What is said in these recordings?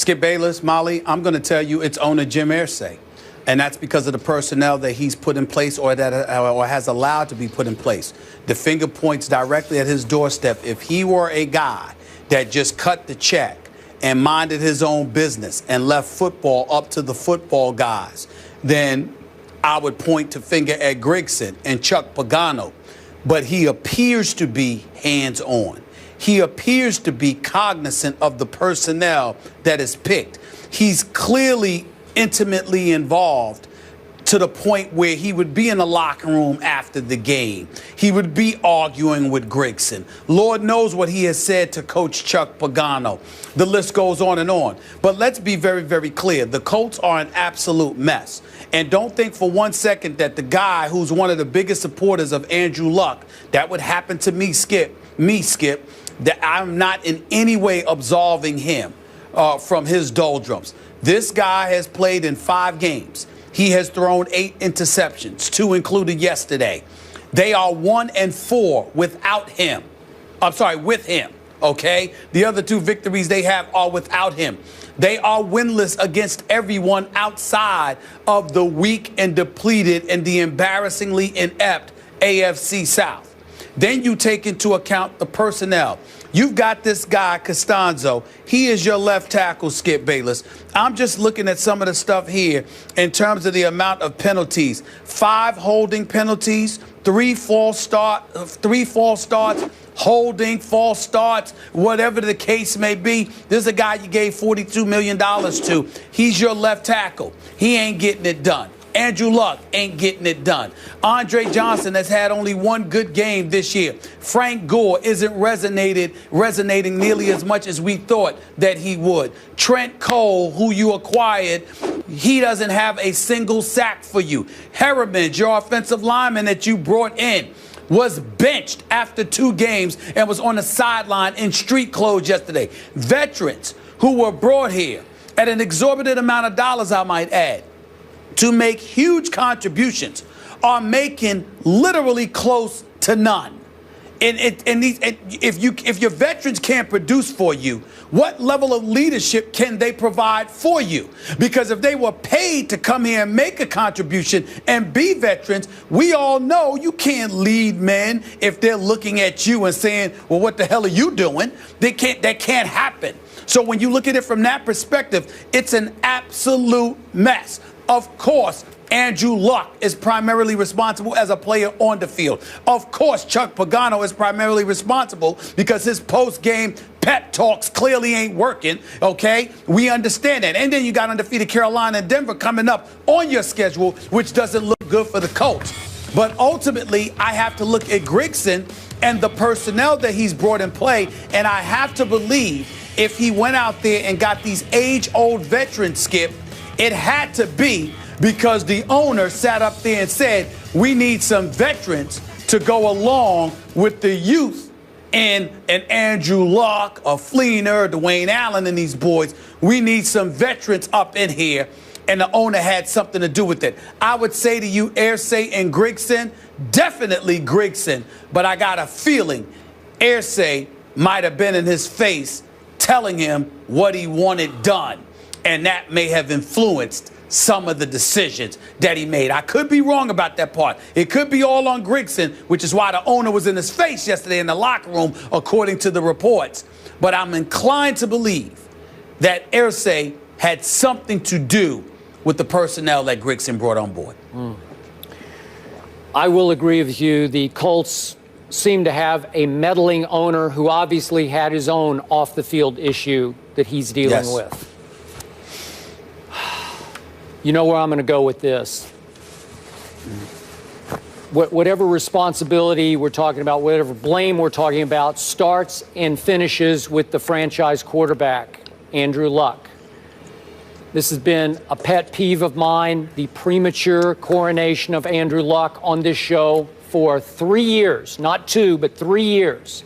Skip Bayless, Molly, I'm going to tell you it's owner Jim Irsay. And that's because of the personnel that he's put in place or has allowed to be put in place. The finger points directly at his doorstep. If he were a guy that just cut the check and minded his own business and left football up to the football guys, then I would point the finger at Grigson and Chuck Pagano. But he appears to be hands-on. He appears to be cognizant of the personnel that is picked. He's clearly intimately involved to the point where he would be in the locker room after the game. He would be arguing with Grigson. Lord knows what he has said to Coach Chuck Pagano. The list goes on and on. But let's be very, very clear. The Colts are an absolute mess. And don't think for 1 second that the guy who's one of the biggest supporters of Andrew Luck, that would happen to me, Skip, that I'm not in any way absolving him from his doldrums. This guy has played in 5 games. He has thrown 8 interceptions, 2 included yesterday. They are 1-4 without him. I'm sorry, with him, okay? The other 2 victories they have are without him. They are winless against everyone outside of the weak and depleted and the embarrassingly inept AFC South. Then you take into account the personnel. You've got this guy, Costanzo. He is your left tackle, Skip Bayless. I'm just looking at some of the stuff here in terms of the amount of penalties. 5 holding penalties, 3 false starts, holding, false starts, whatever the case may be. This is a guy you gave $42 million to. He's your left tackle. He ain't getting it done. Andrew Luck ain't getting it done. Andre Johnson has had only 1 good game this year. Frank Gore isn't resonating nearly as much as we thought that he would. Trent Cole, who you acquired, he doesn't have a single sack for you. Harriman, your offensive lineman that you brought in, was benched after 2 games and was on the sideline in street clothes yesterday. Veterans who were brought here at an exorbitant amount of dollars, I might add, to make huge contributions, are making literally close to none. And if your veterans can't produce for you, what level of leadership can they provide for you? Because if they were paid to come here and make a contribution and be veterans, we all know you can't lead men if they're looking at you and saying, well, what the hell are you doing? That can't happen. So when you look at it from that perspective, it's an absolute mess. Of course, Andrew Luck is primarily responsible as a player on the field. Of course, Chuck Pagano is primarily responsible because his post-game pep talks clearly ain't working, okay? We understand that. And then you got undefeated Carolina and Denver coming up on your schedule, which doesn't look good for the Colts. But ultimately, I have to look at Grigson and the personnel that he's brought in play, and I have to believe if he went out there and got these age-old veterans, Skip, it had to be because the owner sat up there and said, we need some veterans to go along with the youth and Andrew Luck, a Fleener, Dwayne Allen, and these boys. We need some veterans up in here, and the owner had something to do with it. I would say to you, Irsay and Grigson, definitely Grigson, but I got a feeling Irsay might have been in his face telling him what he wanted done. And that may have influenced some of the decisions that he made. I could be wrong about that part. It could be all on Grigson, which is why the owner was in his face yesterday in the locker room, according to the reports. But I'm inclined to believe that Irsay had something to do with the personnel that Grigson brought on board. I will agree with you. The Colts seem to have a meddling owner who obviously had his own off-the-field issue that he's dealing with. You know where I'm going to go with this. Whatever responsibility we're talking about, whatever blame we're talking about, starts and finishes with the franchise quarterback, Andrew Luck. This has been a pet peeve of mine, the premature coronation of Andrew Luck on this show for 3 years, not 2, but 3 years.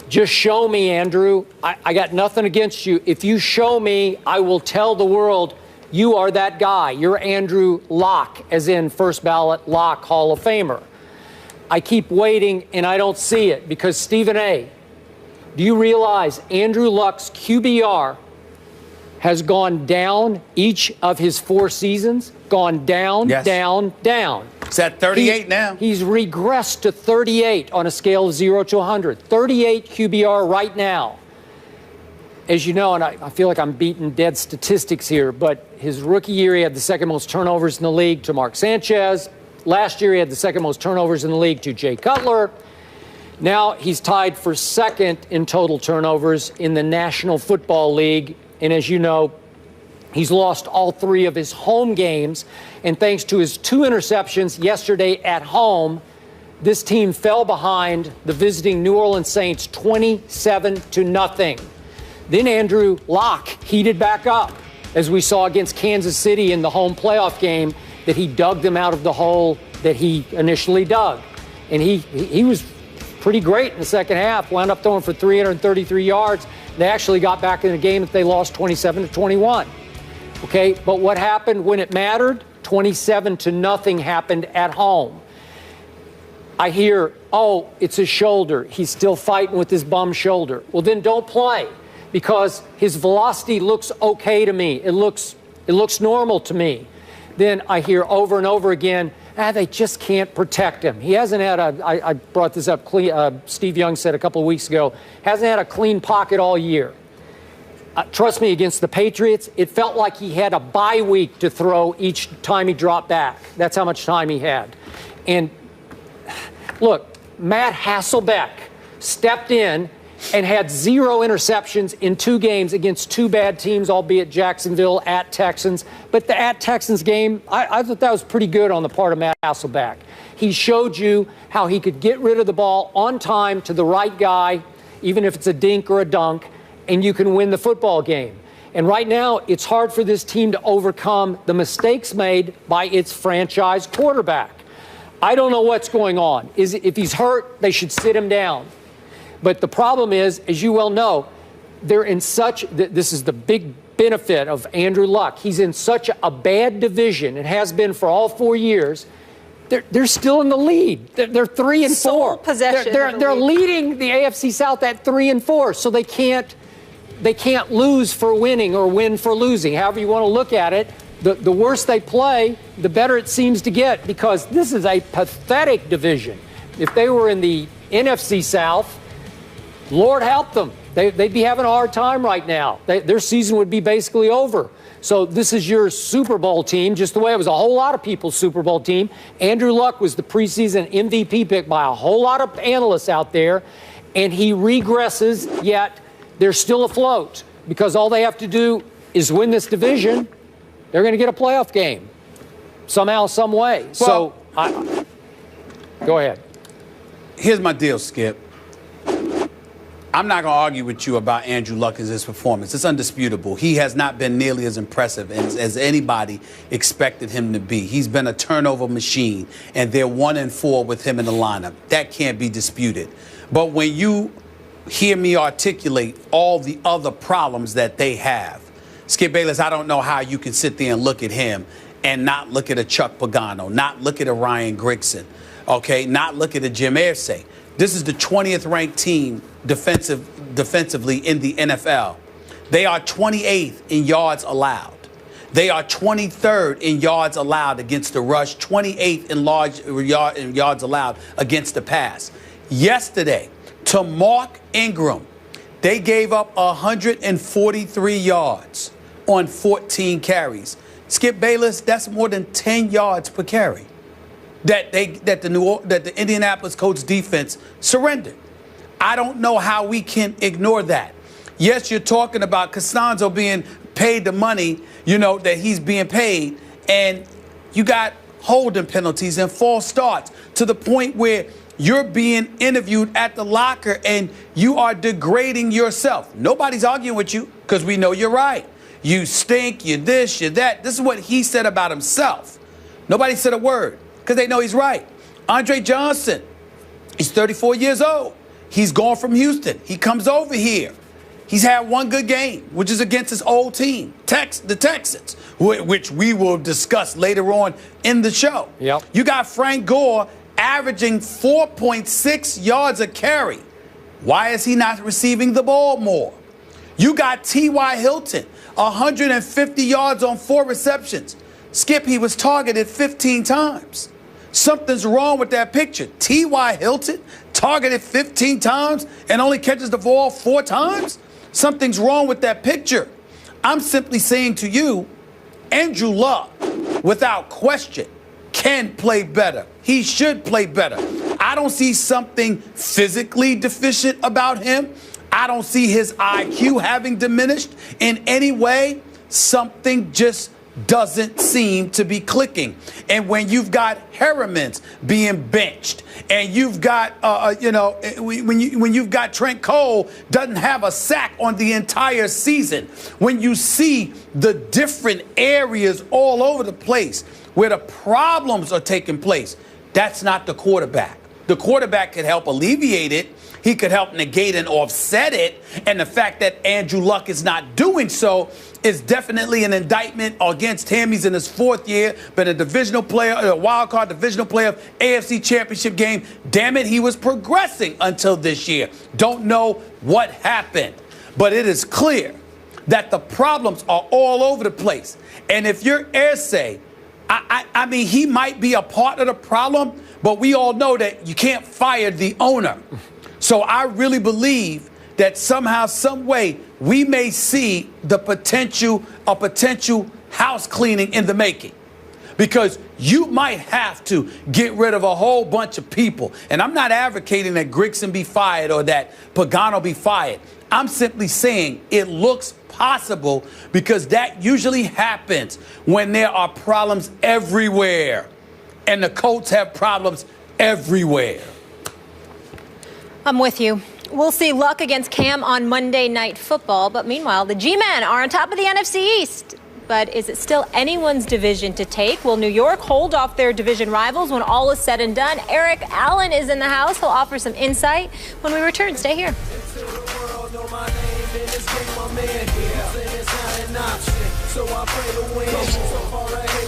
Just show me, Andrew. I got nothing against you. If you show me, I will tell the world you are that guy. You're Andrew Luck, as in first ballot Luck Hall of Famer. I keep waiting, and I don't see it because, Stephen A., do you realize Andrew Luck's QBR has gone down each of his 4 seasons, gone down, Yes. down. It's at 38 now. He's regressed to 38 on a scale of 0 to 100. 38 QBR right now. As you know, and I feel like I'm beating dead statistics here, but his rookie year, he had the second most turnovers in the league to Mark Sanchez. Last year, he had the second most turnovers in the league to Jay Cutler. Now he's tied for second in total turnovers in the National Football League. And as you know, he's lost all 3 of his home games. And thanks to his 2 interceptions yesterday at home, this team fell behind the visiting New Orleans Saints 27-0. Then Andrew Luck heated back up, as we saw against Kansas City in the home playoff game, that he dug them out of the hole that he initially dug. And he was pretty great in the second half, wound up throwing for 333 yards. They actually got back in the game that they lost 27-21. Okay, but what happened when it mattered? 27-0 happened at home. I hear, oh, it's his shoulder. He's still fighting with his bum shoulder. Well, then don't play, because his velocity looks okay to me. It looks normal to me. Then I hear over and over again, they just can't protect him. He hasn't had I brought this up, Steve Young said a couple of weeks ago, hasn't had a clean pocket all year. Trust me, against the Patriots, it felt like he had a bye week to throw each time he dropped back. That's how much time he had. And look, Matt Hasselbeck stepped in and had 0 interceptions in 2 games against 2 bad teams, albeit Jacksonville at Texans. But the at Texans game, I thought that was pretty good on the part of Matt Hasselbeck. He showed you how he could get rid of the ball on time to the right guy, even if it's a dink or a dunk, and you can win the football game. And right now, it's hard for this team to overcome the mistakes made by its franchise quarterback. I don't know what's going on. If he's hurt, they should sit him down. But the problem is, as you well know, they're in such, this is the big benefit of Andrew Luck. He's in such a bad division, and has been for all 4 years. They're still in the lead. They're 3 and 4. Sole possession. They're leading the AFC South at 3 and 4. So they can't lose for winning or win for losing. However you want to look at it, the worse they play, the better it seems to get, because this is a pathetic division. If they were in the NFC South, Lord help them. They'd be having a hard time right now. Their season would be basically over. So this is your Super Bowl team, just the way it was a whole lot of people's Super Bowl team. Andrew Luck was the preseason MVP pick by a whole lot of analysts out there, and he regresses, yet they're still afloat, because all they have to do is win this division. They're going to get a playoff game somehow, some way. Well, so go ahead. Here's my deal, Skip. I'm not going to argue with you about Andrew Luck and his performance. It's undisputable. He has not been nearly as impressive as anybody expected him to be. He's been a turnover machine, and they're 1 and 4 with him in the lineup. That can't be disputed. But when you hear me articulate all the other problems that they have, Skip Bayless, I don't know how you can sit there and look at him and not look at a Chuck Pagano, not look at a Ryan Grigson, okay, not look at a Jim Irsay. This is the 20th ranked team defensively in the NFL. They are 28th in yards allowed. They are 23rd in yards allowed against the rush, 28th in yards allowed against the pass. Yesterday, to Mark Ingram, they gave up 143 yards on 14 carries. Skip Bayless, that's more than 10 yards per carry that the Indianapolis Colts defense surrendered. I don't know how we can ignore that. Yes, you're talking about Costanzo being paid the money, that he's being paid, and you got holding penalties and false starts to the point where you're being interviewed at the locker and you are degrading yourself. Nobody's arguing with you, because we know you're right. You stink, you're this, you're that. This is what he said about himself. Nobody said a word, because they know he's right. Andre Johnson, he's 34 years old. He's gone from Houston. He comes over here. He's had one good game, which is against his old team, the Texans, which we will discuss later on in the show. Yep. You got Frank Gore averaging 4.6 yards a carry. Why is he not receiving the ball more? You got T.Y. Hilton, 150 yards on 4 receptions. Skip, he was targeted 15 times. Something's wrong with that picture. T.Y. Hilton targeted 15 times and only catches the ball 4 times? Something's wrong with that picture. I'm simply saying to you, Andrew Luck, without question, can play better. He should play better. I don't see something physically deficient about him. I don't see his IQ having diminished in any way. Something just doesn't seem to be clicking. And when you've got Harriman's being benched, and you've got, when you've got Trent Cole doesn't have a sack on the entire season, when you see the different areas all over the place where the problems are taking place, that's not the quarterback. The quarterback could help alleviate it. He could help negate and offset it. And the fact that Andrew Luck is not doing so is definitely an indictment against him. He's in his 4th year, been a divisional player, a wild card divisional player of AFC Championship game. Damn it, he was progressing until this year. Don't know what happened. But it is clear that the problems are all over the place. And if you're Irsay, I mean, he might be a part of the problem, but we all know that you can't fire the owner. So I really believe that somehow, some way, we may see a potential house cleaning in the making. Because you might have to get rid of a whole bunch of people. And I'm not advocating that Grigson be fired or that Pagano be fired. I'm simply saying it looks possible because that usually happens when there are problems everywhere. And the Colts have problems everywhere. I'm with you. We'll see Luck against Cam on Monday Night Football. But meanwhile, the G-Men are on top of the NFC East. But is it still anyone's division to take? Will New York hold off their division rivals when all is said and done? Eric Allen is in the house. He'll offer some insight when we return. Stay here.